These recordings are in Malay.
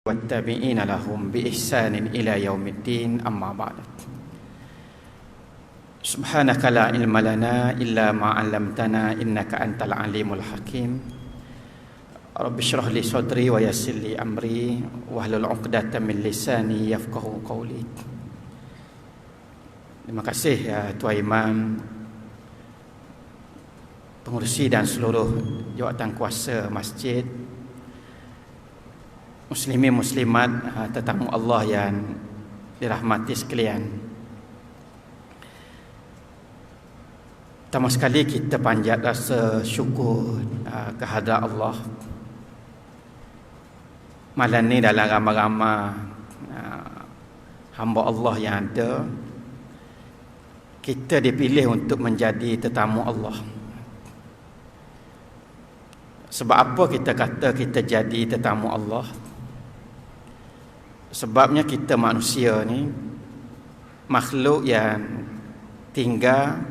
والتابعين لهم بإحسان إلى يوم الدين أما بعد سبحانك لا علم لنا إلا ما علمتنا إنك أنت العليم الحكيم رب اشرح لي صدري ويسر لي أمري واحلل عقدة من لساني يفقهوا قولي. Terima kasih ya Tuan Imam, pengurusi dan seluruh jawatan kuasa masjid, muslimin muslimat, tetamu Allah yang dirahmati sekalian. Pertama sekali kita panjat rasa syukur kehadrat Allah. Malam ni dalam ramai-ramai hamba Allah yang ada, kita dipilih untuk menjadi tetamu Allah. Sebab apa kita kata kita jadi tetamu Allah? Sebabnya kita manusia ni makhluk yang tinggal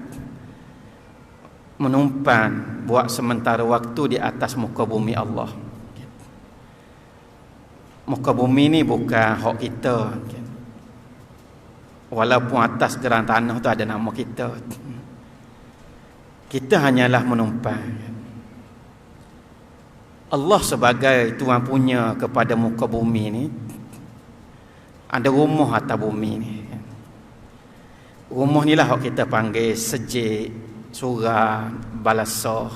menumpang buat sementara waktu di atas muka bumi Allah. Muka bumi ni bukan hak kita. Walaupun atas gerang tanah tu ada nama kita, kita hanyalah menumpang. Allah sebagai Tuhan punya kepada muka bumi ni, ada rumah atas bumi ni. Rumah ni lah yang kita panggil sejik, surah, balasah.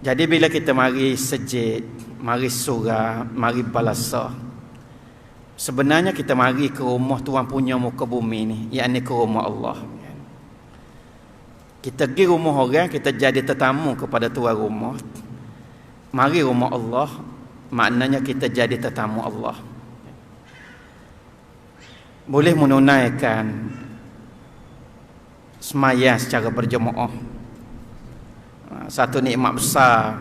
Jadi bila kita mari sejik, mari surah, mari balasah, sebenarnya kita mari ke rumah Tuhan punya muka bumi ni, yakni ke rumah Allah. Kita pergi rumah orang, kita jadi tetamu kepada tuan rumah. Mari rumah Allah, maknanya kita jadi tetamu Allah. Boleh menunaikan sembahyang secara berjemaah, satu nikmat besar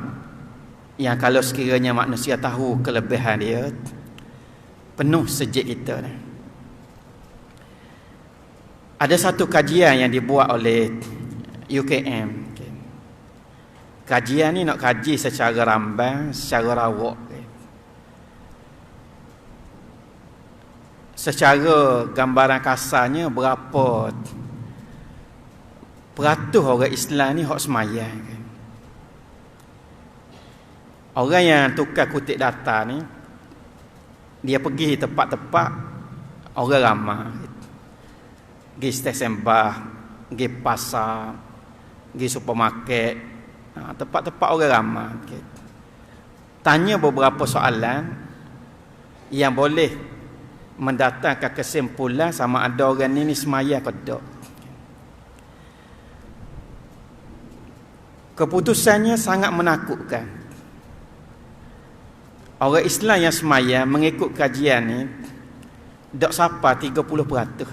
yang kalau sekiranya manusia tahu kelebihan dia, penuh sejik kita. Ada satu kajian yang dibuat oleh UKM. Kajian ni nak kaji secara rambang, secara rawak, secara gambaran kasarnya berapa peratus orang Islam ni hak semayang. Orang yang tukar kutip data ni, dia pergi tempat-tempat orang ramai, pergi stesen bah, pergi pasar, pergi supermarket, tempat-tempat orang ramai. Tanya beberapa soalan yang boleh mendatangkan kesimpulan sama ada orang ni semaya ke tak. Keputusannya sangat menakutkan. Orang Islam yang semaya mengikut kajian ni tak sampai 30%.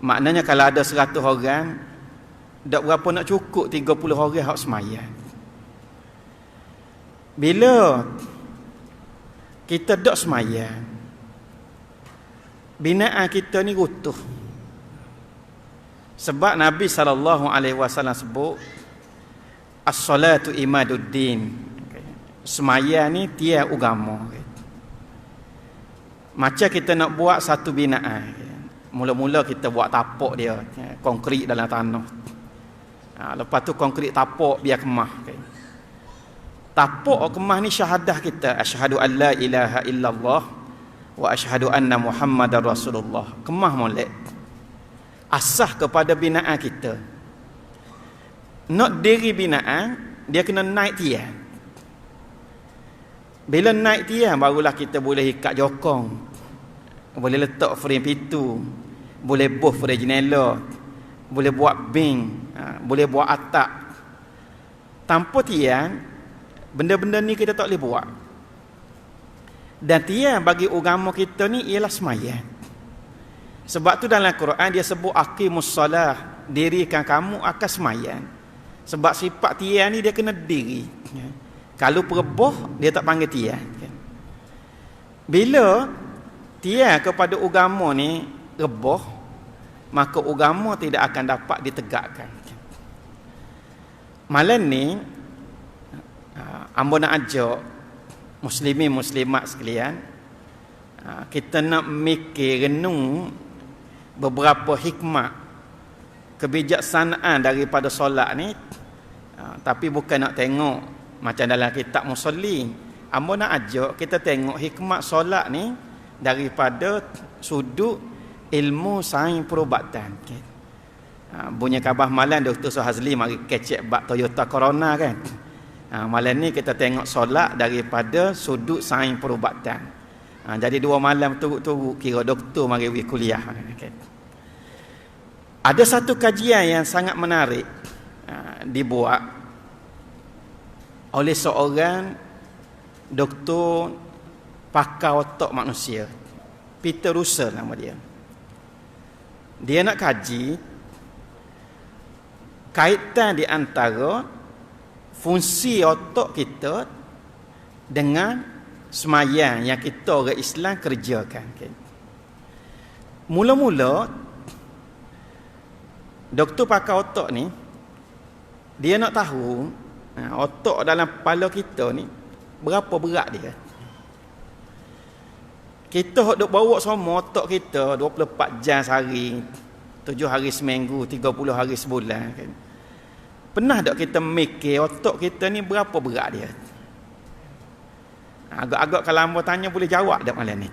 Maknanya kalau ada 100 orang, tak berapa nak cukup 30 orang hak semaya. Bila kita tak semaya, binaan kita ni runtuh. Sebab Nabi SAW sebut as-salatu imaduddin. Semaya ni tiada agama. Macam kita nak buat satu binaan, mula-mula kita buat tapak dia, konkrit dalam tanah. Lepas tu konkrit tapak biar kemah. Tapak kemah ni syahadah kita, asyhadu an la ilaha illallah wa asyhadu anna muhammadar rasulullah. Kemah molek asah kepada binaan kita. Nak diri binaan, dia kena naik tiang. Bila naik tiang, barulah kita boleh ikat jokong, boleh letak frame pintu, boleh buff frame jendela, boleh buat bing, boleh buat atap. Tanpa tiang, benda-benda ni kita tak boleh buat. Dan tiang bagi agama kita ni ialah sembahyang. Sebab tu dalam Quran dia sebut aqimus solah, dirikan kamu akan sembahyang. Sebab sifat tiang ni dia kena diri. Kalau perebuh, dia tak panggil tiang. Bila tiang kepada agama ni rebuh, maka agama tidak akan dapat ditegakkan. Malam ni, ambo nak ajak muslimin muslimat sekalian, kita nak mikir renung beberapa hikmah kebijaksanaan daripada solat ni, tapi bukan nak tengok macam dalam kitab Musalli. Ambo nak ajak kita tengok hikmah solat ni daripada sudut ilmu sains perubatan. Bunyi khabar malam Dr. Suhazli mari kecek bab Toyota Corona kan. Malam ni kita tengok solat daripada sudut sains perubatan. Jadi 2 malam turut-turut kira doktor mari pergi kuliah. Ada satu kajian yang sangat menarik dibuat oleh seorang doktor pakar otak manusia, Peter Russell nama dia. Dia nak kaji kaitan di antara fungsi otak kita dengan semayang yang kita orang Islam kerjakan. Mula-mula doktor pakar otak ni dia nak tahu otak dalam kepala kita ni berapa berat dia. Kita duk bawa semua otak kita 24 jam sehari, 7 hari seminggu, 30 hari sebulan kan. Pernah tak kita mikir otak kita ni berapa berat dia? Agak-agak kalau hamba tanya boleh jawab tak malam ni?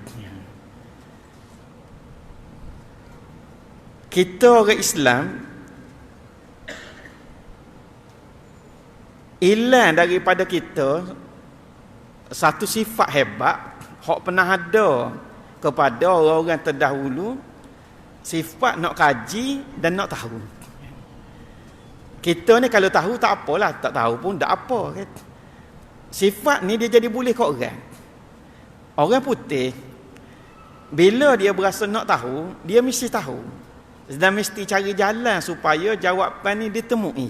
Kita orang Islam hilang daripada kita satu sifat hebat hak pernah ada kepada orang-orang terdahulu, sifat nak kaji dan nak tahu. Kita ni kalau tahu tak apalah, tak tahu pun tak apa kan. Sifat ni dia jadi boleh kat orang. Orang putih bila dia berasa nak tahu, dia mesti tahu dan mesti cari jalan supaya jawapan ni ditemui.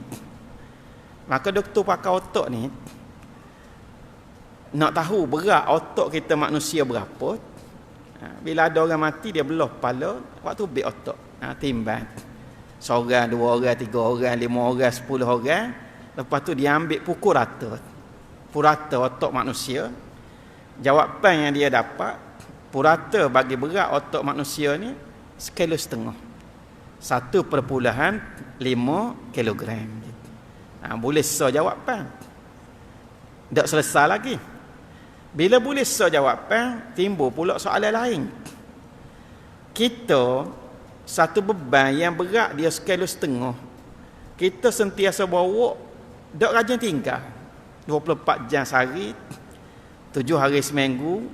Maka doktor pakar otak ni nak tahu berat otak kita manusia berapa. Bila ada orang mati dia belah kepala, waktu beg otak timbang. Seorang, 2 orang, 3 orang, 5 orang, 10 orang. Lepas tu dia ambil pukul rata otak manusia. Jawapan yang dia dapat, purata bagi berat otak manusia ni 1,5 kg. 1,5 kilogram. Boleh sah jawapan. Tak selesai lagi. Bila boleh sah jawapan, timbul pula soalan lain. Kita satu beban yang berat dia 1,5 kg. Kita sentiasa bawa, tak rajin tinggal. 24 jam sehari, 7 hari seminggu,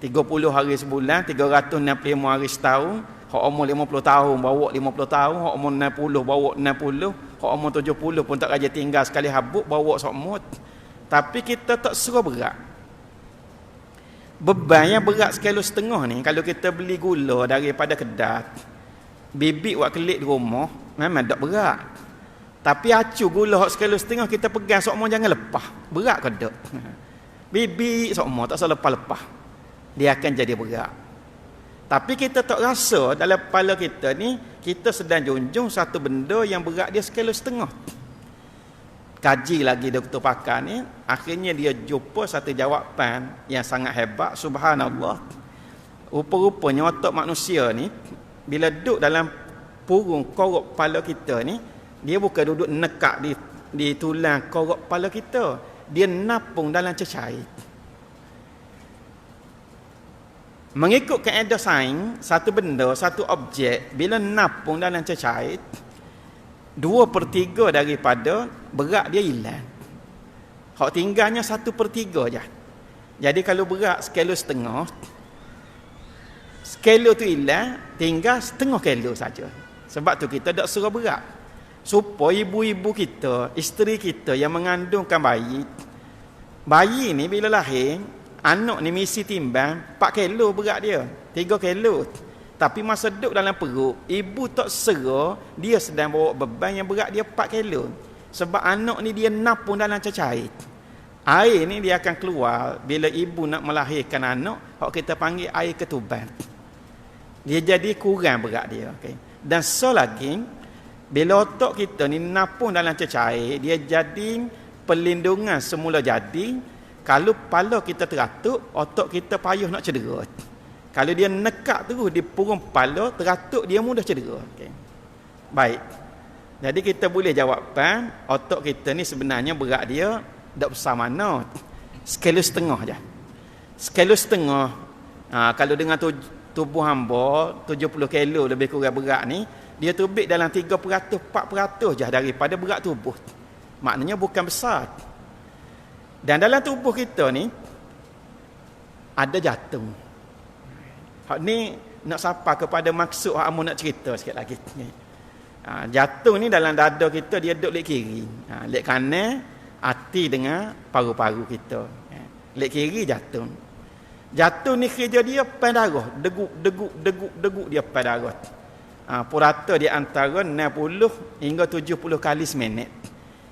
30 hari sebulan, 365 hari setahun. Hak umur 50 tahun bawa 50 tahun, hak umur 60 bawa 60, hak umur 70 pun tak rajin tinggal sekali habuk bawa semut. Tapi kita tak serah berat. Beban yang berat 1,5 kg ni, kalau kita beli gula daripada kedai, bibit buat kelik di rumah, memang tak berat. Tapi acu gula 1,5 kg kita pegang semua jangan lepas. Berat ke tak? Bibit semua tak usah lepas-lepas. Dia akan jadi berat. Tapi kita tak rasa dalam kepala kita ni, kita sedang junjung satu benda yang berat dia 1,5 kg. Kaji lagi doktor pakar ni, akhirnya dia jumpa satu jawapan yang sangat hebat. Subhanallah. Rupa-rupanya otak manusia ni bila duduk dalam purung korok kepala kita ni, dia bukan duduk nekak di tulang korok kepala kita, dia napung dalam cecair. Mengikut kaedah sains, satu benda, satu objek bila napung dalam cecair, 2/3 daripada berat dia hilang. Hak tinggalnya 1/3 je. Jadi kalau berat 1,5 kg, sekilo tu hilang, tinggal 0,5 kilo saja. Sebab tu kita tak suruh berat. Supaya ibu-ibu kita, isteri kita yang mengandungkan bayi ni bila lahir, anak ni mesti timbang 4 kilo berat dia, 3 kilo. Tapi masa duduk dalam perut, ibu tak serah dia sedang bawa beban yang berat dia 4 kilo. Sebab anak ni dia napung dalam cecair. Air ni dia akan keluar bila ibu nak melahirkan anak, hak kita panggil air ketuban. Dia jadi kurang berat dia. Okay. Dan lagi, bila otak kita ni napung dalam cecair, dia jadi perlindungan semula jadi. kalau kepala kita teratuk, otak kita payah nak cedera. Kalau dia nekak terus di purung kepala, teratuk, dia mudah cedera. Okay. Baik. Jadi kita boleh jawapan, otak kita ni sebenarnya berat dia tak besar mana. Skala setengah je. Skala setengah, kalau dengan tubuh hamba 70 kilo lebih kurang berat ni, dia terbit dalam 3%, 4% je daripada berat tubuh. Maknanya bukan besar. Dan dalam tubuh kita ni ada jantung. Hak ni nak sapa kepada maksud hak amu nak cerita sikit lagi. Jantung ni dalam dada kita dia duduk lek kiri. Lek kanan hati dengan paru-paru kita. Lek kiri jantung. Jantung ni kerja dia pan darah, deguk dia pan darah. Purata di antara 60 hingga 70 kali seminit.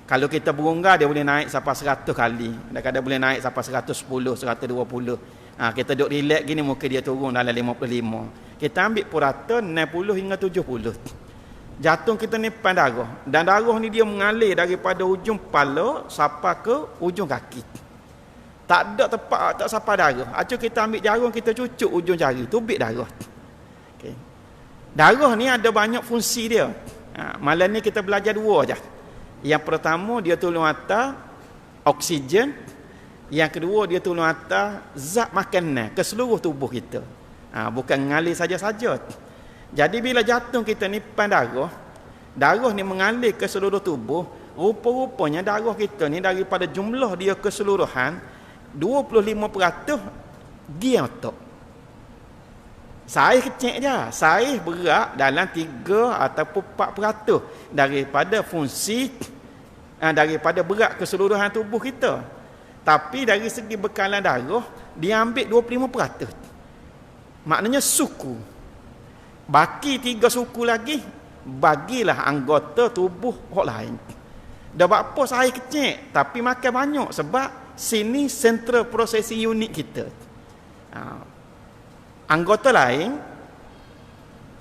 Kalau kita berunggar dia boleh naik sampai 100 kali. Kadang-kadang boleh naik sampai 110, 120. Kita duduk relax gini mungkin dia turun dalam 55. Kita ambil purata 60 hingga 70. Jantung kita ni pan darah. Dan darah ni dia mengalir daripada ujung kepala sampai ke ujung kaki. Tak ada tempat tak sampai darah. Acuk kita ambil jarum kita cucuk ujung jari, tubik darah. Okay. Darah ni ada banyak fungsi dia. Malam ni kita belajar dua je. Yang pertama dia tolong hantar oksigen. Yang kedua dia tolong hantar zat makanan ke seluruh tubuh kita. Bukan mengalir saja-saja. Jadi bila jantung kita ni pan darah ni mengalir ke seluruh tubuh, rupa-rupanya darah kita ni daripada jumlah dia keseluruhan 25% dia otak. Saiz kecil je. Saiz berat dalam 3 ataupun 4% daripada fungsi daripada berat keseluruhan tubuh kita. Tapi dari segi bekalan darah dia ambil 25%. Maknanya suku. Baki 3 suku lagi bagilah anggota tubuh orang lain. Dah apa saiz kecil tapi makan banyak sebab sini central processing unit kita. Anggota lain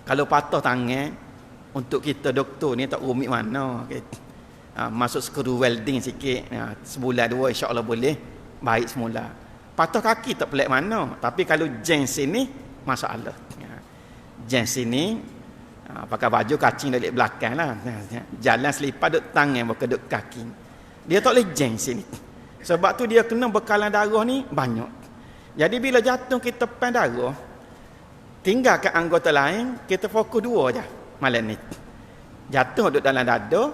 kalau patah tangan untuk kita doktor ni tak rumit mana okay. Masuk skru welding sikit sebulan 2 insya-Allah boleh baik semula. Patah kaki tak pelik mana, tapi kalau jeng sini masalah. Jeng sini pakai baju kacing dari belakang lah. Jalan selipar duk tangan bukan duk kaki. Dia tak boleh jeng sini. Sebab tu dia kena bekalan darah ni banyak. Jadi bila jantung kita pan darah, tinggalkan anggota lain, kita fokus dua je malam ni. Jantung duduk dalam dada,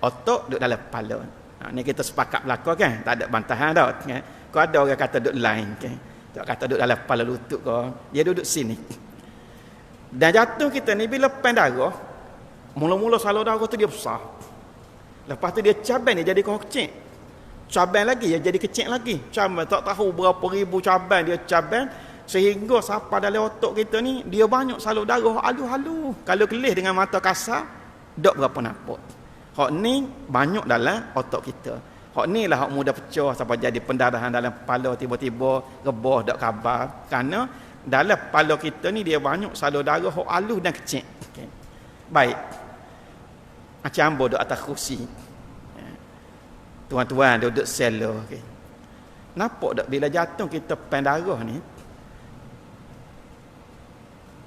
otak duduk dalam kepala. Ni kita sepakat belakang kan, tak ada bantahan dah kan. Kau ada orang kata duduk lain kan. Tak kata duduk dalam kepala lutut kau, dia duduk sini. Dan jantung kita ni bila pan darah, mula-mula salur darah tu dia besar. Lepas tu dia cabang dia jadi kecil. Cabang lagi dia jadi kecil lagi. Cabang tak tahu berapa ribu cabang dia cabang sehingga sampai dalam otak kita ni dia banyak salur darah halu-halu. Kalau kelih dengan mata kasar tak berapa nampak. Hak ni banyak dalam otak kita. Hak ni lah hak mudah pecah sampai jadi pendarahan dalam kepala tiba-tiba rebah tak khabar. Kerana dalam kepala kita ni dia banyak salur darah hak halus dan kecil. Okay. Baik. Macam ambo duduk atas kursi. Tuan-tuan duduk selo. Okay. Nampak tak bila jantung kita pan darah ni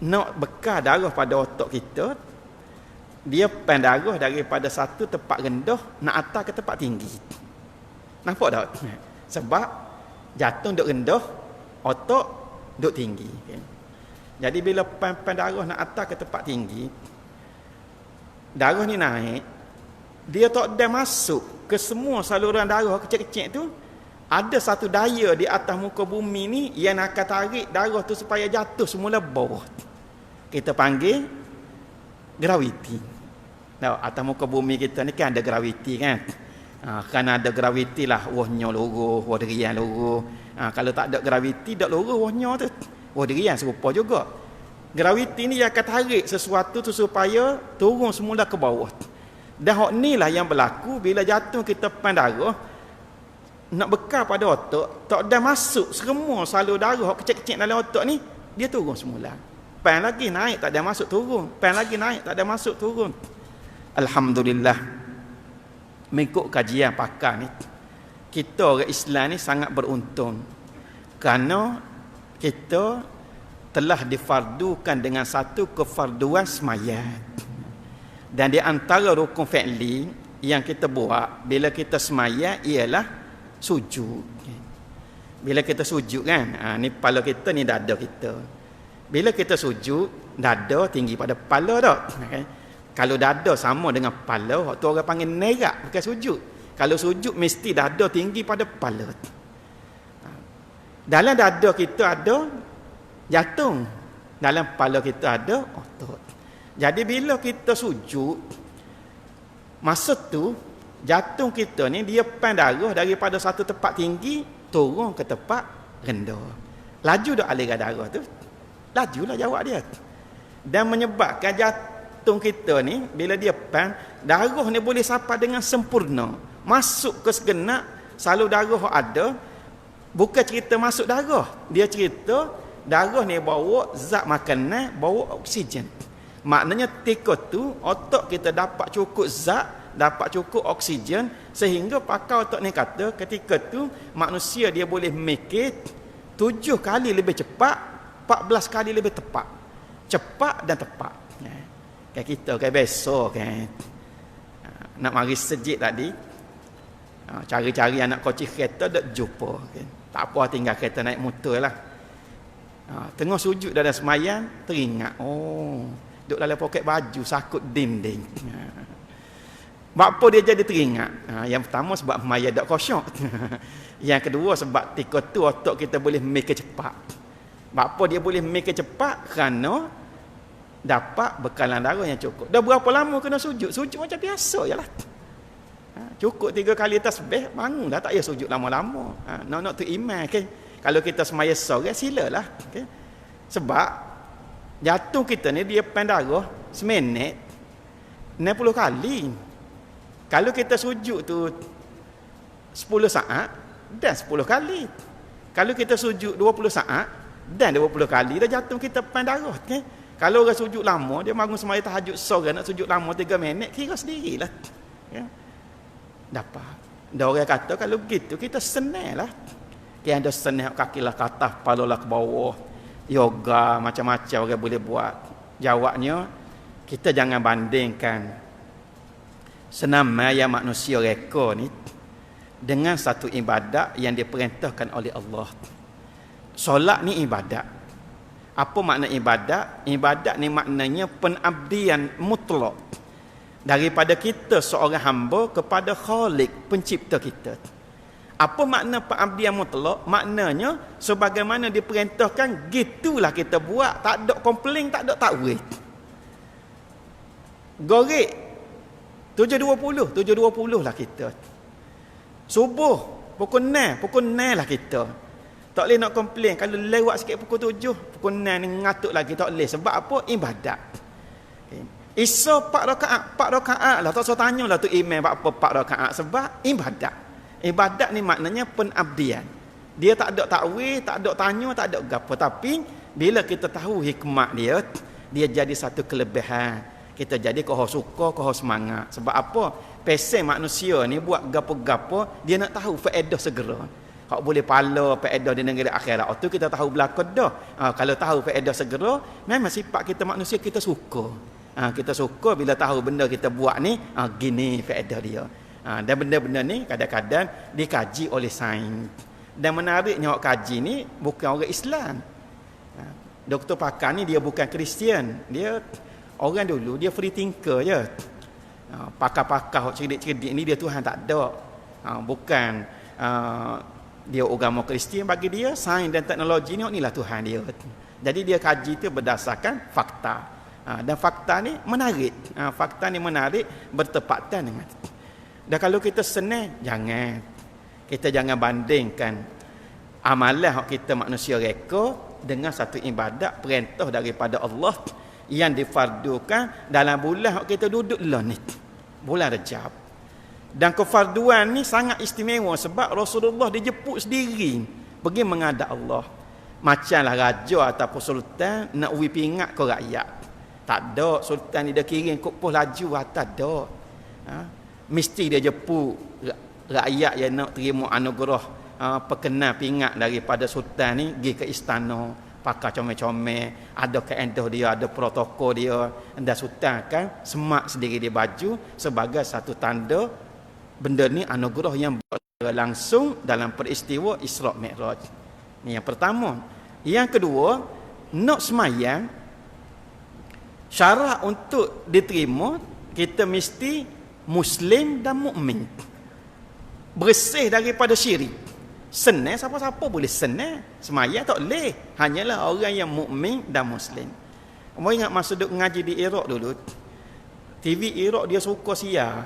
nak bekal darah pada otak kita, dia pan darah daripada satu tempat rendah nak atas ke tempat tinggi. Nampak tak? Sebab jantung duduk rendah, otak duduk tinggi. Okay. Jadi bila pan darah nak atas ke tempat tinggi, darah ni naik, dia tak ada masuk ke semua saluran darah kecil-kecil tu. Ada satu daya di atas muka bumi ni yang akan tarik darah tu supaya jatuh semula bawah. Kita panggil graviti. Nah, atas muka bumi kita ni kan ada graviti kan. Kerana ada graviti lah wahnya luruh, wah derian luruh. Kalau tak ada graviti tak luruh wahnya tu. Wah derian serupa juga. Graviti ni akan tarik sesuatu tu supaya turun semula ke bawah. Dan hak ni lah yang berlaku bila jantung kita pan darah nak bekal pada otak, tak ada masuk semua salur darah hak kecil-kecil dalam otak ni, dia turun semula. Pan lagi naik tak ada masuk turun, pan lagi naik tak ada masuk turun. Alhamdulillah. Mengikut kajian pakar ni, kita orang Islam ni sangat beruntung kerana kita telah difardukan dengan satu kefarduan semayat. Dan di antara rukun fi'li yang kita buat bila kita semayat ialah sujud. Bila kita sujud kan, ni kepala kita, ni dada kita. Bila kita sujud, dada tinggi pada kepala tak? Okay. Kalau dada sama dengan kepala, waktu orang panggil nerak, bukan sujud. Kalau sujud mesti dada tinggi pada kepala. Dalam dada kita ada jantung, dalam kepala kita ada otot. Jadi bila kita sujud, masa tu jantung kita ni dia pan darah daripada satu tempat tinggi turun ke tempat rendah. Laju dak aliran darah tu? Lajulah jawab dia. Dan menyebabkan jantung kita ni bila dia pan, darah ni boleh sampai dengan sempurna. Masuk ke segenap, selalu darah ada. Bukan cerita masuk darah. Dia cerita darah ni bawa zat makanan, bawa oksigen. Maknanya ketika tu otak kita dapat cukup zat, dapat cukup oksigen, sehingga pakar otak ni kata ketika tu manusia dia boleh mikir 7 kali lebih cepat, 14 kali lebih tepat. Cepat dan tepat. Kayak kita kayak besok kan. Nak mari sejid tadi, cari-cari anak kunci kereta tak jumpa kan. Tak apa tinggal kereta naik motor lah. Tengah sujud dalam semayang teringat, duduk dalam poket baju sakut dinding. Sebab apa dia jadi teringat? Yang pertama sebab semayang tak khusyuk. Yang kedua sebab ketika tu otak kita boleh mikir cepat. Sebab apa dia boleh mikir cepat? Kerana dapat bekalan darah yang cukup. Dah berapa lama kena sujud? Sujud macam biasa je lah. Cukup 3 kali tasbih, bangun dah, tak payah sujud lama-lama. Nak tu iman kan. Kalau kita semaya sore, silalah. Okay? Sebab jantung kita ni dia pan darah seminit 60 kali. Kalau kita sujud tu 10 saat dan 10 kali. Kalau kita sujud 20 saat dan 20 kali, dah jantung kita pan darah. Okay? Kalau orang sujud lama, dia bangun semaya tahajud sore nak sujud lama 3 minit, kira sendirilah. Okay? Dapat. Dah orang kata kalau begitu kita senang lah. Yang ada senang kaki lah ke atas, kepala lah ke bawah. Yoga, macam-macam orang boleh buat. Jawabnya, kita jangan bandingkan senamaya manusia reka ni dengan satu ibadat yang diperintahkan oleh Allah. Solat ni ibadat. Apa makna ibadat? Ibadat ni maknanya pengabdian mutlak daripada kita seorang hamba kepada Khalik, pencipta kita. Apa makna pengabdian mutlak? Maknanya sebagaimana diperintahkan gitulah kita buat, tak ada komplain, tak ada takwil. Gorek 7.20 lah kita. Subuh pukul 6 lah kita. Tak boleh nak komplain kalau lewat sikit pukul 7, pukul 6 ni ngatuk lagi, tak boleh. Sebab apa? Ibadat. Isya 4 rakaat lah. Tak usah tanya lah tu imam apa 4 rakaat. Sebab ibadat. Ibadat ni maknanya pengabdian. Dia tak ada takwil, tak ada tanya, tak ada gapo. Tapi bila kita tahu hikmat dia, dia jadi satu kelebihan. Kita jadi kau suka, kau semangat. Sebab apa? Pesen manusia ni buat gapo-gapo, dia nak tahu faedah segera. Hak boleh pala faedah di negeri akhirat. Itu kita tahu belakang dah. Kalau tahu faedah segera, memang sifat kita manusia kita suka. Kita suka bila tahu benda kita buat ni gini faedah dia. Dan benda-benda ni kadang-kadang dikaji oleh sains. Dan menariknya orang kaji ni bukan orang Islam. Doktor Pakar ni dia bukan Kristian. Dia orang dulu dia free thinker je. Pakar-pakar cerdik-cerdik ni dia Tuhan tak ada. Bukan dia agama Kristian. Bagi dia sains dan teknologi ni inilah Tuhan dia. Jadi dia kaji tu berdasarkan fakta. Dan fakta ni menarik. Fakta ni menarik bertepatan dengan. Dan kalau kita senang, jangan. Kita jangan bandingkan amalan kita manusia reka dengan satu ibadat perintah daripada Allah yang difardukan dalam bulan kita duduk lah ni. Bulan Rejab. Dan kefarduan ni sangat istimewa sebab Rasulullah dijemput sendiri pergi menghadap Allah. Macamlah raja ataupun sultan nak uwi pingat ke rakyat. Tak ada sultan ni dia kirim kupuh laju atas dak. Mesti dia jemput rakyat yang nak terima anugerah perkenal pingat daripada sultan ni pergi ke istana, pakai comel-comel, ada kaedah dia, ada protokol dia, dan sultan kan semak sendiri dia baju sebagai satu tanda benda ni anugerah yang langsung dalam peristiwa Isra' Mi'raj. Ni yang pertama. Yang kedua, nak semayang, syarat untuk diterima kita mesti Muslim dan mukmin, bersih daripada syirik. Senang, siapa-siapa boleh senang semayang, tak boleh, hanyalah orang yang mukmin dan Muslim. Kamu ingat masa duk ngaji di Iraq dulu, TV Iraq dia suka siar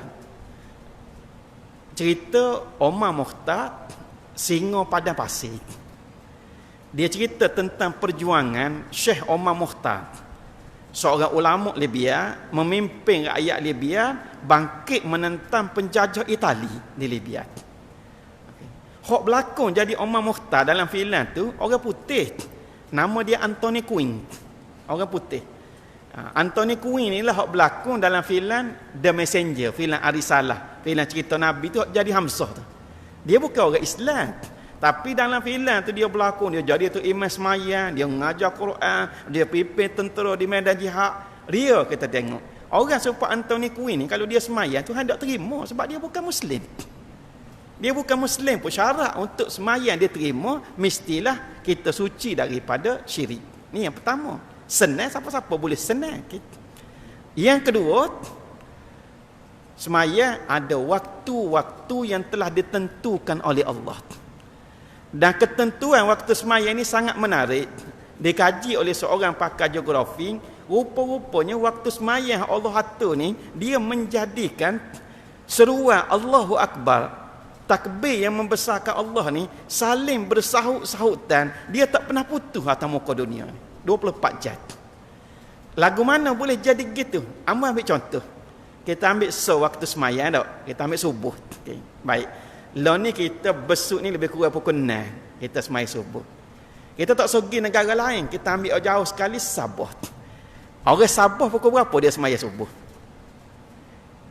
cerita Omar Mukhtar singa padang pasir. Dia cerita tentang perjuangan Syekh Omar Mukhtar, seorang ulama Libya, memimpin rakyat Libya bangkit menentang penjajah Itali di Libya. Hak berlakon jadi Omar Mukhtar dalam filem tu orang putih. Nama dia Anthony Quinn. Orang putih. Anthony Quinn inilah hak berlakon dalam filem The Messenger, filem Arisalah, filem cerita Nabi tu jadi Hamzah tu. Dia bukan orang Islam, tapi dalam filem tu dia berlakon, dia jadi tu imam sembahyang, dia mengajar Quran, dia pimpin tentera di medan jihad. Dia kita tengok. Orang serupa Anthony Quinn ni kalau dia sembahyang Tuhan tak terima sebab dia bukan Muslim. Dia bukan Muslim pun, syarat untuk sembahyang dia terima mestilah kita suci daripada syirik. Ni yang pertama. Senang, siapa-siapa boleh senang. Yang kedua, sembahyang ada waktu-waktu yang telah ditentukan oleh Allah. Dan ketentuan waktu sembahyang ini sangat menarik. Dikaji oleh seorang pakar geografi, rupa-rupanya waktu sembahyang Allah atur ni dia menjadikan seruan Allahu Akbar, takbir yang membesarkan Allah ni saling bersahut-sahutan, dia tak pernah putus atas muka dunia ni 24 jam. Lagu mana boleh jadi gitu? Ambil contoh. Kita ambil waktu sembahyang tak? Kita ambil subuh. Okay. Baik. Lah ni kita besuk ni lebih kurang pukul 6. Kita sembahyang subuh. Kita tak pergi negara lain, kita ambil jauh sekali Sabah. Orang Sabah pukul berapa dia sembahyang subuh?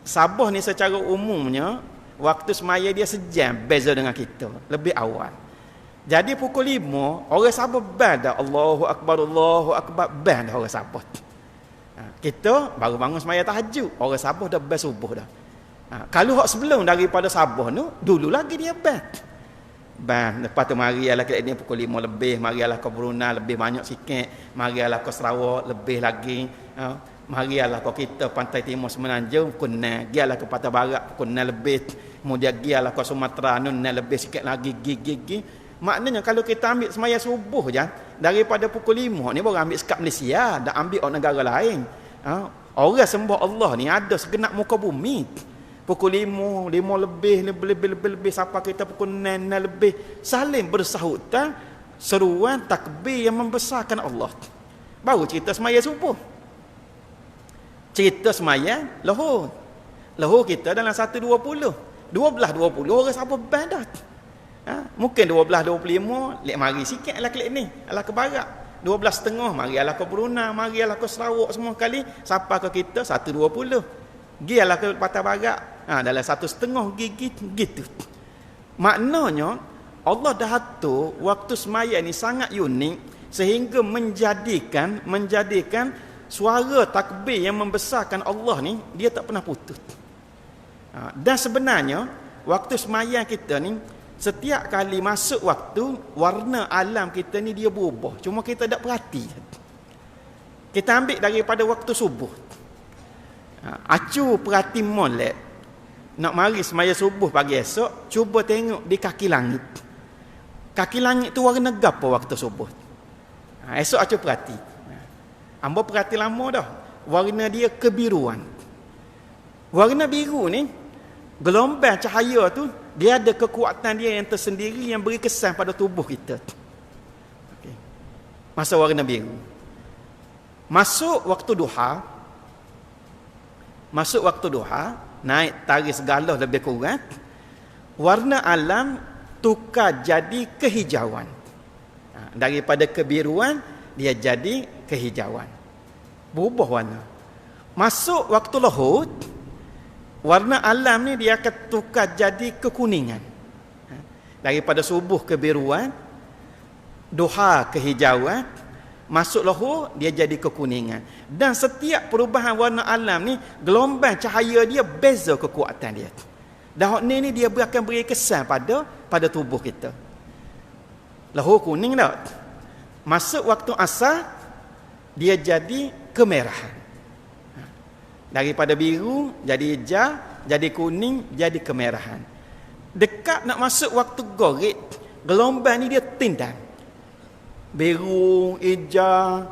Sabah ni secara umumnya waktu sembahyang dia sejam beza dengan kita, lebih awal. Jadi pukul 5 orang Sabah band dah Allahu Akbar band dah orang Sabah. Kita baru bangun sembahyang tahajud, orang Sabah dah band subuh dah. Kalau hak sebelum daripada Sabah tu dulu lagi dia band. Lepas tu marilah ke ini pukul 5 lebih, marilah ke Brunei lebih banyak sikit, marilah ke Sarawak lebih lagi. Marilah ke kita Pantai Timur Semenanjung pukul 6, gialah ke Pantai Barat pukul 6 lebih, kemudian gialah ke Sumatera 6 lebih sikit lagi gigi. Maknanya kalau kita ambil sembahyang subuh je daripada pukul 5 ni baru ambil sekat Malaysia, dah ambil orang negara lain. Orang sembah Allah ni ada segenap muka bumi. Pukul 5 lebih sampai kita pukul 6 lebih saling bersahutan seruan takbir yang membesarkan Allah. Baru cerita sembahyang subuh. Cerita sembahyang Lahore. Lahore kita dalam 1.20 orang siapa bandat. Mungkin 12.25 lek mari sikit lah klik ni alah ke barat, 12.30 mari alah ke Brunei, mari alah ke Sarawak semua kali sampai ke kita 1.20 gialah ke Pantai Barat dalam 1.30 gigi gitu. Maknanya Allah dah atur waktu sembahyang ni sangat unik sehingga menjadikan suara takbir yang membesarkan Allah ni dia tak pernah putus. Dan sebenarnya waktu sembahyang kita ni setiap kali masuk waktu, warna alam kita ni dia berubah. Cuma kita tak perhati. Kita ambil daripada waktu subuh. Acu perhati molek. Nak mari sembahyang subuh pagi esok, cuba tengok di kaki langit. Kaki langit tu warna apa waktu subuh? Esok acu perhati. Hamba perhati lama dah. Warna dia kebiruan. Warna biru ni, gelombang cahaya tu dia ada kekuatan dia yang tersendiri yang beri kesan pada tubuh kita. Okay. Masa warna biru. Masuk waktu duha, naik tari segala lebih kurang, warna alam tukar jadi kehijauan. Daripada kebiruan dia jadi kehijauan. Berubah warna. Masuk waktu lahut, Warna alam ni dia akan tukar jadi kekuningan. Daripada subuh kebiruan, duha kehijauan, masuk lohor dia jadi kekuningan. Dan setiap perubahan warna alam ni, gelombang cahaya dia beza kekuatan dia. Dan ni dia akan beri kesan pada tubuh kita. Lohor kuning dah. Masuk waktu asar dia jadi kemerahan. Daripada biru jadi hijau, jadi kuning, jadi kemerahan. Dekat nak masuk waktu gorik, gelombang ni dia tindang. Biru, hijau,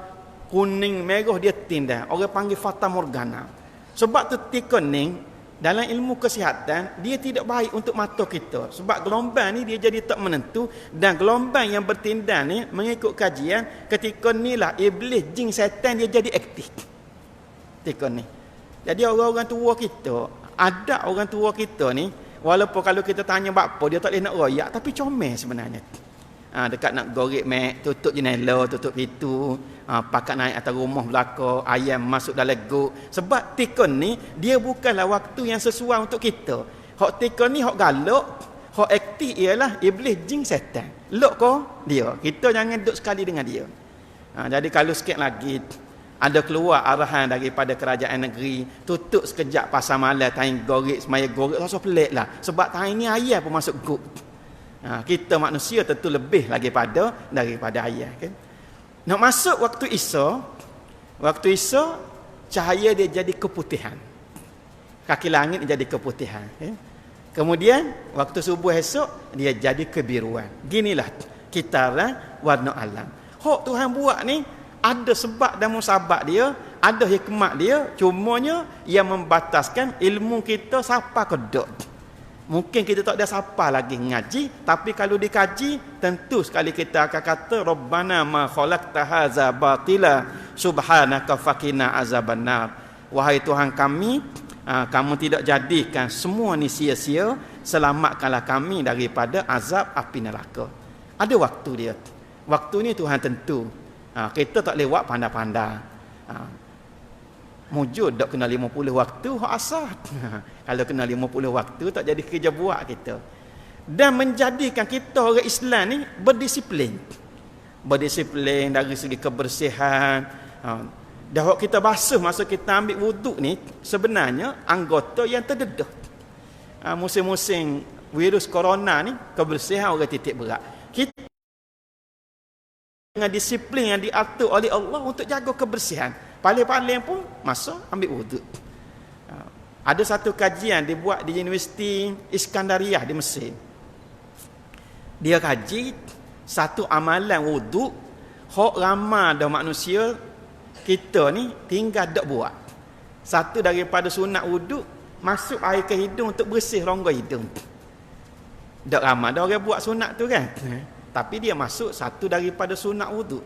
kuning, merah dia tindang. Orang panggil fata morgana. Sebab tu tikoning dalam ilmu kesihatan dia tidak baik untuk mata kita. Sebab gelombang ni dia jadi tak menentu, dan gelombang yang bertindang ni mengikut kajian ketika ni lah iblis, jin, syaitan dia jadi aktif. Tikoning. Jadi orang-orang tua kita, ada orang tua kita ni, walaupun kalau kita tanya apa, dia tak boleh nak royak, tapi comel sebenarnya. Dekat nak gorek mek, tutup jendela, tutup pintu, pakat naik atas rumah belakang, ayam masuk dalam guk. Sebab tikun ni, dia bukanlah waktu yang sesuai untuk kita. Hak tikun ni, hak galak, hak aktif ialah iblis, jin, setan. Lok kau dia. Kita jangan duduk sekali dengan dia. Jadi kalau sikit lagi, ada keluar arahan daripada kerajaan negeri, tutup sekejap pasar malam, time gorek, semaya gorek, rasa pelik lah. Sebab time ni ayam pun masuk guk. Kita manusia tentu lebih lagi daripada ayam. Kan? Nak masuk waktu Isya, cahaya dia jadi keputihan. Kaki langit jadi keputihan. Kan? Kemudian, waktu subuh esok, dia jadi kebiruan. Ginilah kitaran warna alam. Hak Tuhan buat ni, ada sebab dan musabab dia, ada hikmat dia, cumanya yang membataskan ilmu kita siapa kedok. Mungkin kita tak ada siapa lagi ngaji, tapi kalau dikaji, tentu sekali kita akan kata Rabbana ma khalaqta hadza batila subhanaka faqina azabannar. Wahai Tuhan kami, kamu tidak jadikan semua ni sia-sia, selamatkanlah kami daripada azab api neraka. Ada waktu dia. Waktu ni Tuhan tentu. Kita tak lewat pandai-pandai. Mujud tak kena 50 waktu hak asal. Kalau kena 50 waktu tak jadi kerja buat kita. Dan menjadikan kita orang Islam ni berdisiplin. Berdisiplin dari segi kebersihan. Dah waktu kita basuh masa kita ambil wuduk ni, sebenarnya anggota yang terdedah. Musim-musim virus corona ni, kebersihan orang titik berat. Kita dengan disiplin yang diatur oleh Allah untuk jaga kebersihan. Paling-paling pun masuk ambil wuduk. Ada satu kajian dibuat di Universiti Iskandariah di Mesir. Dia kaji satu amalan wuduk hak ramai dah manusia kita ni tinggal dak buat. Satu daripada sunat wuduk, masuk air ke hidung untuk bersih rongga hidung. Dak ramai dah orang buat sunat tu kan. Tapi dia masuk satu daripada sunat wuduk.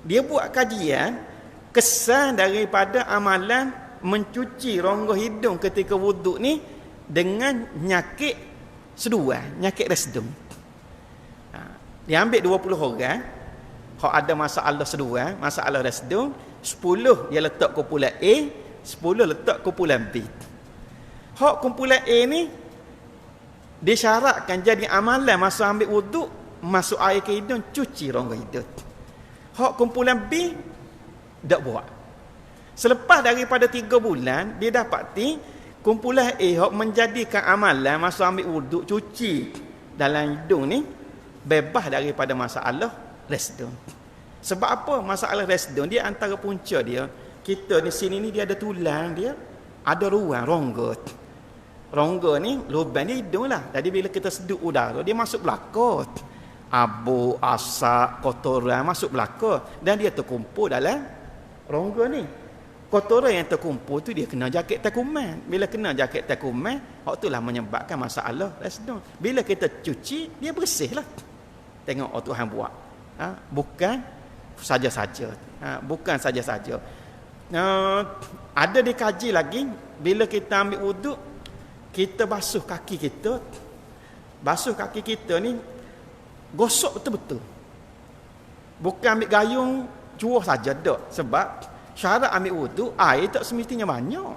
Dia buat kajian kesan daripada amalan mencuci rongga hidung ketika wuduk ni dengan nyakit seduan, nyakit resdung. Dia ambil 20 orang, hak ada masalah seduan, masalah resdung, 10 dia letak kumpulan A, 10 letak kumpulan B. Hak kumpulan A ni disyaratkan jadi amalan masa ambil wuduk, masuk air ke hidung, cuci rongga hidung. Hak kumpulan B tak buat. Selepas daripada 3 bulan, dia dapati kumpulan A hak menjadikan amalan masa ambil wuduk, cuci dalam hidung ni bebas daripada masalah resdung. Sebab apa? Masalah resdung dia antara punca dia. Kita di sini ni dia ada tulang dia, ada ruang rongga. Rongga ni lubang dia hidung lah. Jadi bila kita sedut udara, dia masuk belakang. Abu, asap, kotoran masuk belakang dan dia terkumpul dalam rongga ni. Kotoran yang terkumpul tu dia kena jaket takuman. Bila kena jaket takuman, hak itulah menyebabkan masalah resdung. Bila kita cuci, dia bersih lah. Tengok Tuhan buat. Bukan saja-saja. Bukan saja-saja. Ada dikaji lagi, bila kita ambil wuduk, kita basuh kaki kita. Basuh kaki kita ni gosok betul-betul. Bukan ambil gayung cuah saja tak. Sebab syarat ambil wuduk, air tak semestinya banyak.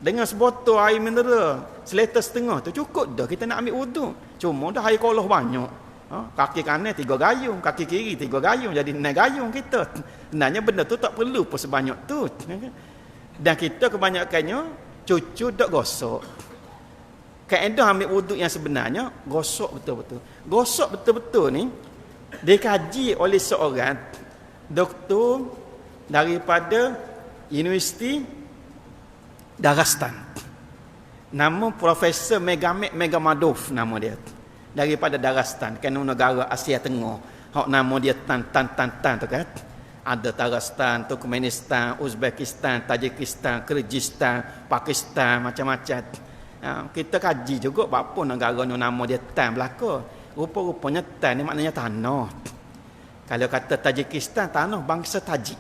Dengan sebotol air mineral seliter setengah tu cukup dah kita nak ambil wuduk. Cuma dah air kolah banyak. Kaki kanan 3 gayung, kaki kiri 3 gayung, jadi 6 gayung kita. Sebenarnya benda tu tak perlu pun sebanyak tu. Dan kita kebanyakannya cucu tak gosok. Kaedah ambil wuduk yang sebenarnya gosok betul-betul. Gosok betul-betul ni dikaji oleh seorang doktor daripada Universiti Dagestan. Nama Profesor Megamed Megamadov nama dia. Daripada Dagestan, kan negara Asia Tengah. Hak nama dia tan tu kan. Ada Dagestan, Turkmenistan, Uzbekistan, Tajikistan, Kyrgyzstan, Pakistan, macam-macam. Kita kaji juga apa negara ni nama dia tan belaka. Rupa-rupanya tan ni maknanya tanah. Kalau kata Tajikistan, tanah bangsa Tajik.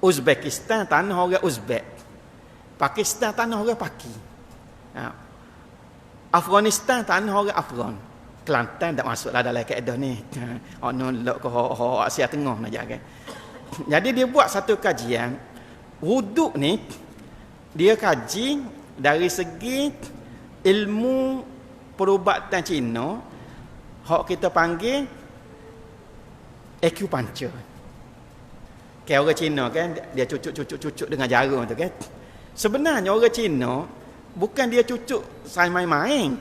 Uzbekistan, tanah orang Uzbek. Pakistan, tanah orang Paki. Afghanistan, tanah orang Afghan. Kelantan tak masuklah dalam kaedah ni. Lok ke Asia Tengah nak jaga. Jadi dia buat satu kajian. Wuduk ni, dia kaji dari segi ilmu perubatan Cina. Hak kita panggil acupuncture. Kayak orang Cina kan, dia cucuk dengan jarum tu kan. Sebenarnya orang Cina bukan dia cucuk saya main-main.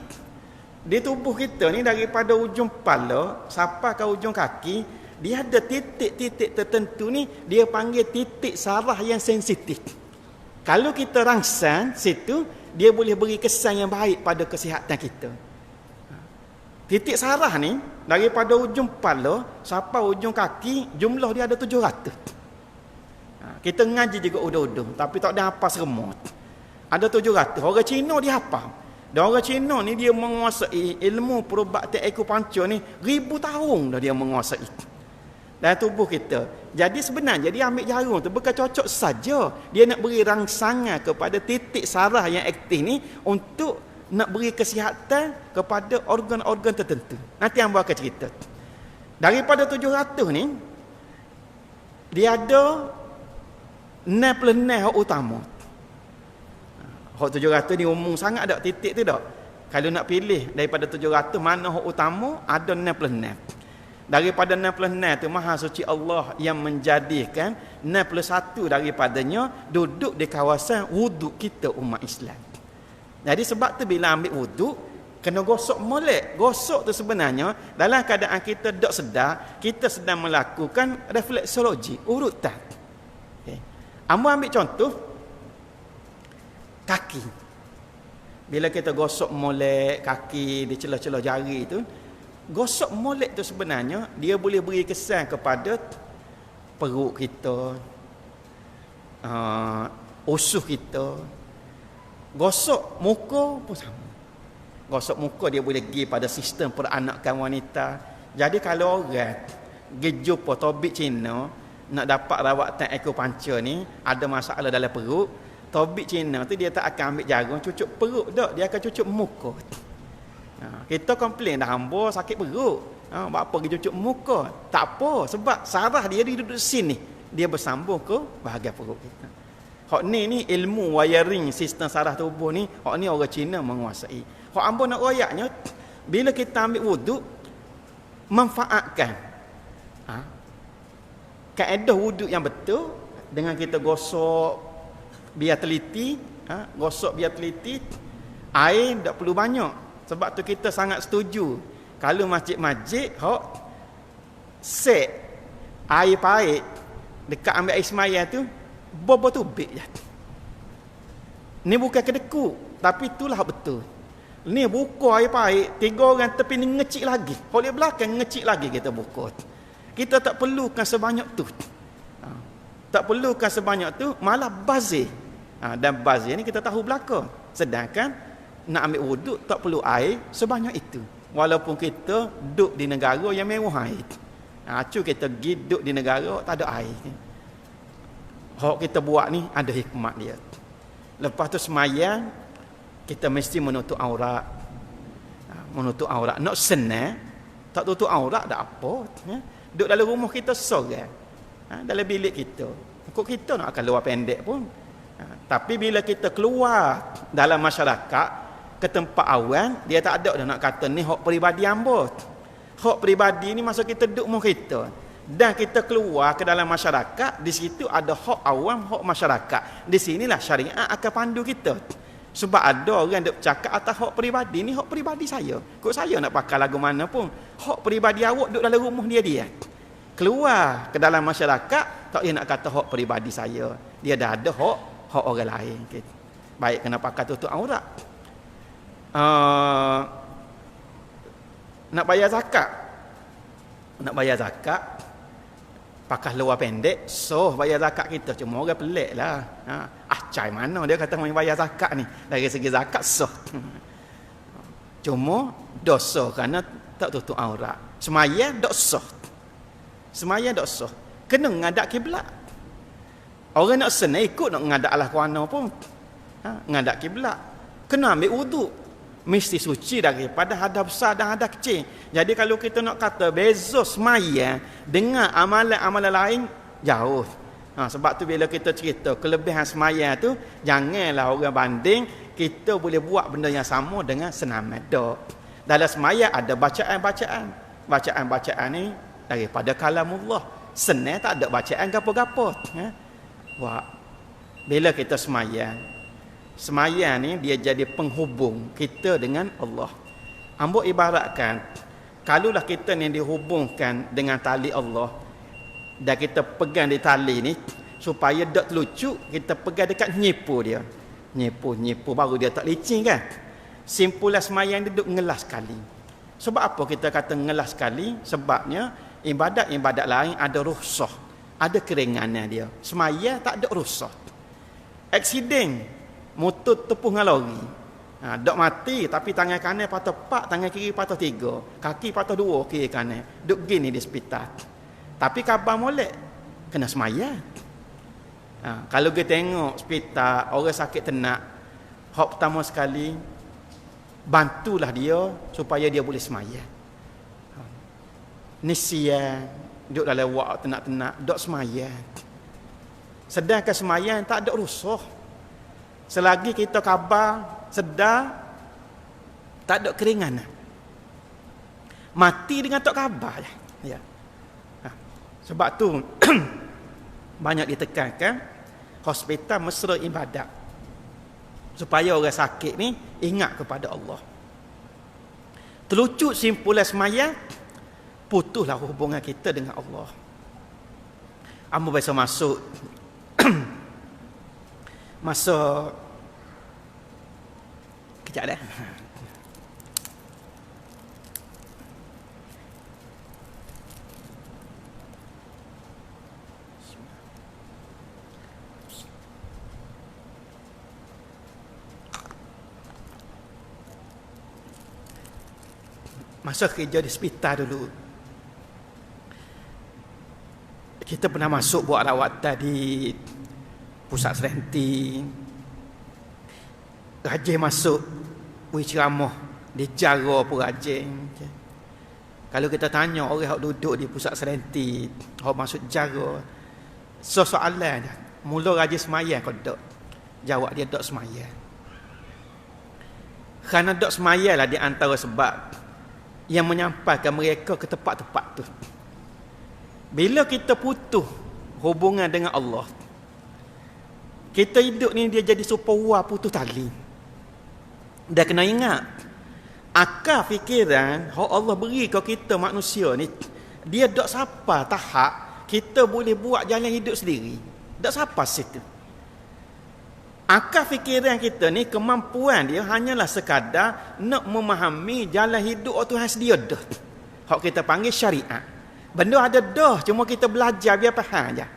Dia tubuh kita ni daripada ujung kepala sampai ke ujung kaki, dia ada titik-titik tertentu ni dia panggil titik saraf yang sensitif. Kalau kita rangsang situ, dia boleh beri kesan yang baik pada kesihatan kita. Titik saraf ni daripada ujung kepala sampai ujung kaki, jumlah dia ada 700. Kita ngaji juga udung-udung, tapi tak ada apa seremut. Ada 700. Orang Cina dia hafal. Dan orang Cina ni dia menguasai ilmu perubatan acupuncture ni 1000 tahun dah dia menguasai. Dan tubuh kita. Jadi sebenarnya dia ambil jarum tu bukan cocok saja. Dia nak beri rangsangan kepada titik saraf yang aktif ni untuk nak beri kesihatan kepada organ-organ tertentu. Nanti hamba akan cerita. Daripada 700 ni, dia ada 6 hak utama. Hak 700 ni umum sangat tak titik tu tak. Kalau nak pilih daripada 700 mana hak utama, ada 6. Daripada 6 tu Maha Suci Allah yang menjadikan 61 daripadanya duduk di kawasan wuduk kita umat Islam. Jadi sebab tu bila ambil wuduk kena gosok molek. Gosok tu sebenarnya dalam keadaan kita tak sedar, kita sedang melakukan refleksologi, urutan. Ambil contoh kaki. Bila kita gosok molek kaki di celah-celah jari tu, gosok molek tu sebenarnya dia boleh beri kesan kepada perut kita, usus kita. Gosok muka pun sama. Gosok muka dia boleh pergi pada sistem peranakan wanita. Jadi kalau orang pergi jumpa tabib Cina nak dapat rawatan acupuncture ni, ada masalah dalam perut, tabib Cina tu dia tak akan ambil jarum cucuk perut dak, dia akan cucuk muka. Kita komplain dah hamba sakit perut. Apa pergi cucuk muka? Tak apa, sebab saraf dia duduk sini, dia bersambung ke bahagian perut kita. Hak ni ilmu wiring sistem saraf tubuh ni, hak ni orang Cina menguasai. Hak hamba nak royaknya, bila kita ambil wuduk, manfaatkan kaedah wuduk yang betul dengan kita gosok biar teliti, gosok biar teliti, air tak perlu banyak. Sebab tu kita sangat setuju kalau masjid-masjid hok set air pahit dekat ambil air sembahyang tu bobo tubik je. Ni bukan kedekut, tapi itulah betul. Ni buka air pahit, 3 orang tepi ni ngecik lagi. Hok di belakang ngecik lagi kita buka. Kita tak perlukan sebanyak tu. Tak perlukan sebanyak tu, malah bazir. Dan bazir ni kita tahu belaka. Sedangkan nak ambil wuduk tak perlu air sebanyak itu. Walaupun kita duduk di negara yang mewah air. Kita pergi duduk di negara tak ada air. Hak kita buat ni ada hikmat dia. Lepas tu semayang, kita mesti menutup aurat. Menutup aurat. Nak senang, tak tutup aurat tak apa. Duduk dalam rumah kita seorang, dalam bilik kita. Kok kita nak akan luar pendek pun, Tapi bila kita keluar dalam masyarakat ke tempat awam, dia tak ada dah nak kata ni hak peribadi hamba. Hak peribadi ni masa kita duduk rumah kita. Dan kita keluar ke dalam masyarakat, di situ ada hak awam, hak masyarakat. Di sinilah syariat akan pandu kita. Sebab ada orang duk cakap atas hak peribadi ni, hak peribadi saya. Kok saya nak pakai lagu mana pun, hak peribadi awak duduk dalam rumah dia. Keluar ke dalam masyarakat, tak dia nak kata hak peribadi saya. Dia dah ada hak orang lain. Baik, kena pakai tutup aurat. Nak bayar zakat. Nak bayar zakat, pakai luar pendek, so bayar zakat kita. Cuma orang pelik lah. Acai mana dia kata main bayar zakat ni. Dari segi zakat, so. Cuma dosa kerana tak tutup aurat. Semaya dosa. Semaya dosa. Kena ngadap kiblat. Orang nak senang ikut nak ngadap Allah kuana pun. Ngadap kiblat. Kena ambil wuduk. Mesti suci daripada hadas besar dan hadas kecil. Jadi kalau kita nak kata beza semaya dengan amalan-amalan lain, jauh. Sebab tu bila kita cerita kelebihan semaya tu, janganlah orang banding kita boleh buat benda yang sama dengan senaman. Dalam semaya ada bacaan-bacaan. Bacaan-bacaan ni daripada kalamullah. Senang tak ada bacaan gapo-gapo. Wah. Bila kita semaya ni dia jadi penghubung kita dengan Allah. Ambo ibaratkan, kalaulah kita ni dihubungkan dengan tali Allah dan kita pegang di tali ni supaya tak terlucu, kita pegang dekat nyipu dia. Nyipu baru dia tak licin kan. Simpulan sembahyang dia duduk ngelas sekali. Sebab apa kita kata ngelas sekali? Sebabnya ibadat-ibadat lain ada rukhsah, ada keringanan dia. Sembahyang tak ada rukhsah. Aksiden motor tepuh dengan lori. Dok mati tapi tangan kanan patah 4, tangan kiri patah 3, kaki patah 2 kiri kanan. Duk gini di hospital. Tapi khabar molek kena semaya. Kalau kita tengok hospital orang sakit tenak, hak pertama sekali bantulah dia supaya dia boleh semaya. Nisian duk dalam wak tenak-tenak dok semaya. Sedangkan semaya tak ada rusuh. Selagi kita khabar, sedar, tak ada keringanan. Mati dengan tak khabar. Ya. Sebab tu, banyak ditekankan, hospital mesra ibadat. Supaya orang sakit ni ingat kepada Allah. Terlucut simpulan semaya, putuslah hubungan kita dengan Allah. Amba biasa masuk masa kejap dah. Masa kerja di hospital dulu, kita pernah masuk buat rawatan di pusat serenti. Rajin masuk ceramah dia jaga pun rajin. Kalau kita tanya orang yang duduk di pusat serenti, orang masuk jaga, soalan je, mula rajin semaya kau tak? Jawab dia tak semaya. Kerana tak semaya lah di antara sebab yang menyampaikan mereka ke tempat-tempat tu. Bila kita putus hubungan dengan Allah, kita hidup ni dia jadi supaya putus tali. Dan kena ingat, akal fikiran yang Allah beri ke kita manusia ni, dia tak sampai tahap kita boleh buat jalan hidup sendiri. Tak sampai situ. Akal fikiran kita ni, kemampuan dia hanyalah sekadar nak memahami jalan hidup Tuhan sedia dah. Hak kita panggil syariat. Benda ada dah, cuma kita belajar biar faham je.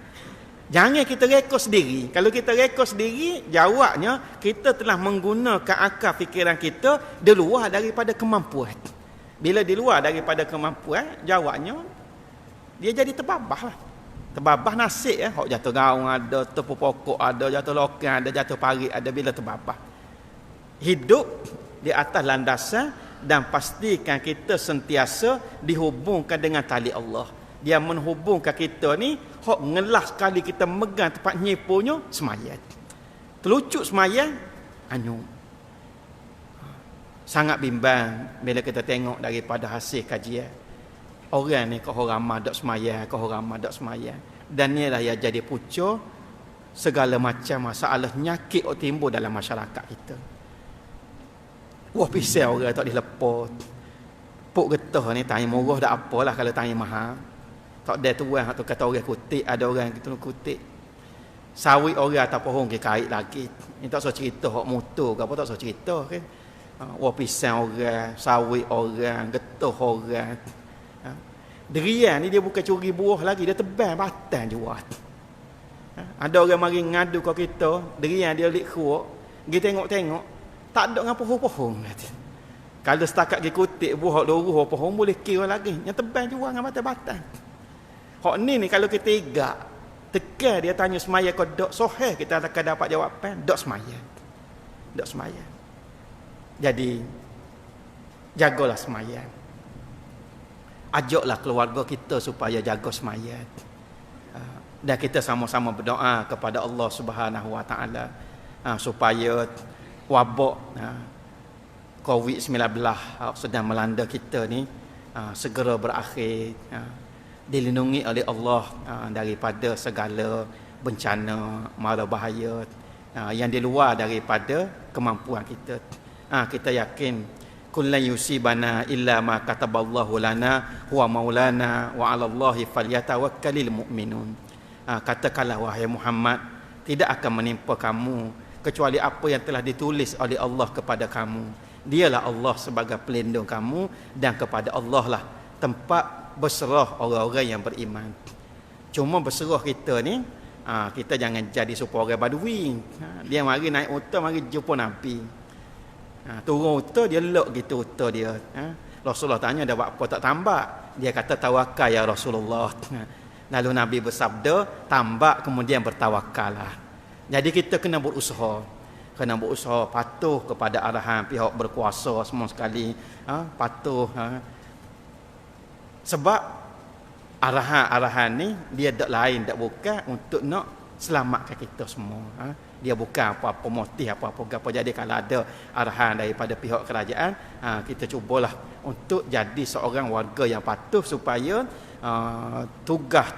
Jangan kita rekod sendiri. Kalau kita rekod sendiri, jawabnya kita telah menggunakan akal fikiran kita di luar daripada kemampuan. Bila di luar daripada kemampuan, jawabnya dia jadi terbabah lah. Terbabah nasib ya. Hak jatuh gaung ada, tepuk pokok ada, jatuh lokan ada, jatuh parit ada, bila terbabah. Hidup di atas landasan dan pastikan kita sentiasa dihubungkan dengan tali Allah. Dia menghubungkan kita ni, hak ngelas sekali kita megang tempat nyipunya, semayat. Terlucut semayang, anyuk. Sangat bimbang bila kita tengok daripada hasil kajian. Orang ni kau ramah dak semayang, kau ramah dak semayang. Dan inilah yang jadi punca segala macam masalah nyakit yang timbul dalam masyarakat kita. Wah pisau orang tak dilepot. Puk getah ni tanya murah dak apalah kalau tanya mahal. Tak ada tuan atau kata orang kutik, ada orang gitu kutik. Sawit orang atas pohon ke kait lagi. Ni tak usah cerita hak motor ke apa tak usah cerita ke. Wah pisang orang, sawit orang, getah orang. Derian ni dia bukan curi buah lagi, dia tebal batang je buat. Ada orang mari ngadu kat kita, derian dia lik kuat, pergi tengok-tengok, tak ada ngapa pohon. Kalau setakat pergi kutik buah luruh pohon boleh kira lagi, yang tebal je dengan batang-batang. Hak ni kalau kita igak, tekan dia tanya semaya kau dok soheh, kita akan dapat jawapan dok semaya. Dok semaya. Jadi jagalah sembahyang. Ajaklah keluarga kita supaya jaga sembahyang. Dan kita sama-sama berdoa kepada Allah Subhanahu Wa Taala supaya wabak COVID-19 sedang melanda kita ni segera berakhir, dilindungi oleh Allah daripada segala bencana, mara bahaya yang di luar daripada kemampuan kita. Kita yakin kullan yusibana illa ma kataballahu lana huwa maulana wa 'alallahi falyatawakkalul mu'minun. Katakanlah wahai Muhammad, tidak akan menimpa kamu kecuali apa yang telah ditulis oleh Allah kepada kamu. Dialah Allah sebagai pelindung kamu dan kepada Allah lah tempat berserah orang-orang yang beriman. Cuma berserah kita ni kita jangan jadi supaya orang badui. Dia mari naik unta mari jumpa Nabi. Turun unta dia lok gitu unta dia. Rasulullah tanya dah buat apa tak tambak? Dia kata tawakal ya Rasulullah. Lalu Nabi bersabda tambak kemudian bertawakallah. Jadi kita kena berusaha. Kena berusaha patuh kepada arahan pihak berkuasa semua sekali. Patuh. Sebab arahan-arahan ni dia tak lain tak bukan untuk nak selamatkan kita semua. Dia bukan apa-apa motif apa-apa. Jadi kalau ada arahan daripada pihak kerajaan, kita cubalah untuk jadi seorang warga yang patuh supaya tugas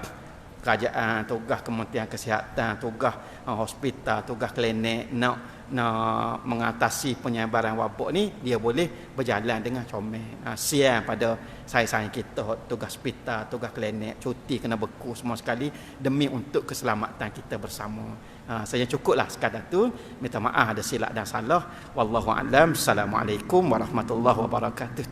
kerajaan, tugas Kementerian Kesihatan, tugas hospital, tugas klinik nak mengatasi penyebaran wabak ni dia boleh berjalan dengan comel. Siang pada saing-saing kita tugas hospital, tugas klinik, cuti kena beku semua sekali demi untuk keselamatan kita bersama. Saya cukuplah sekadar tu. Minta maaf ada silap dan salah. Wallahu a'lam. Assalamualaikum warahmatullahi wabarakatuh.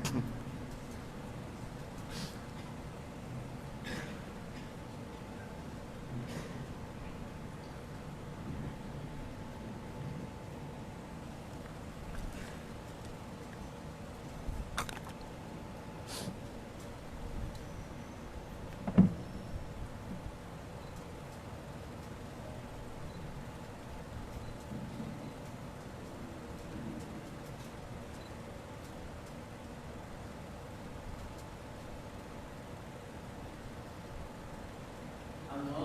Allah